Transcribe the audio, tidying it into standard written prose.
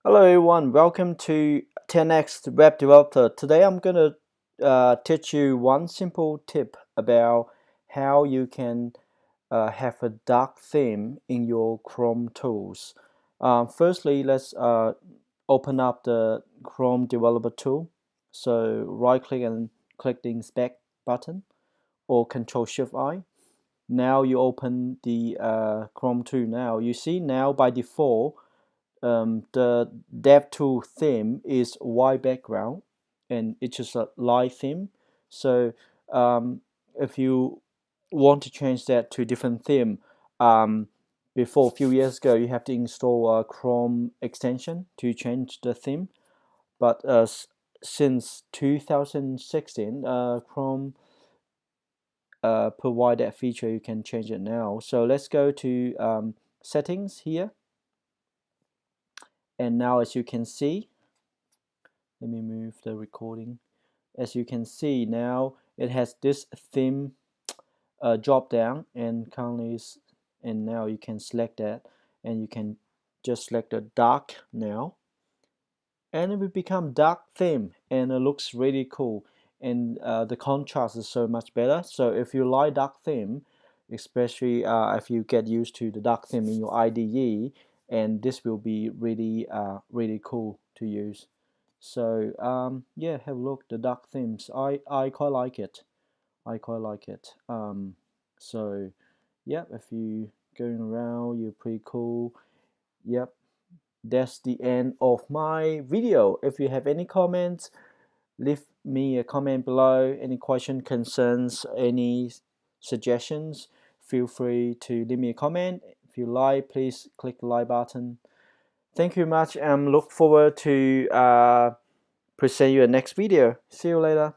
Hello everyone, welcome to 10x Web Developer. Today I'm going to teach you one simple tip about how you can have a dark theme in your Chrome tools. Firstly, let's open up the Chrome Developer tool. So right click and click the inspect button or Control Shift I. Now you open the Chrome tool. Now you see now by default the DevTool theme is white background and it's just a light theme. So if you want to change that to a different theme, before a few years ago you have to install a Chrome extension to change the theme. But since 2016, Chrome provide that feature. You can change it now. So let's go to settings here, and now as you can see, let me move the recording. As you can see now, it has this theme drop down, and currently and now you can select that, and you can just select the dark now, and it will become dark theme, and it looks really cool, and the contrast is so much better. So if you like dark theme, especially if you get used to the dark theme in your IDE, and this will be really really cool to use. So yeah, have a look the dark themes. I quite like it. I quite like it. So yeah, if you going around, you're pretty cool. Yep, that's the end of my video. If you have any comments, leave me a comment below. Any question, concerns, any suggestions, feel free to leave me a comment. If you like, please click the like button. Thank you much, and look forward to present you a next video. See you later.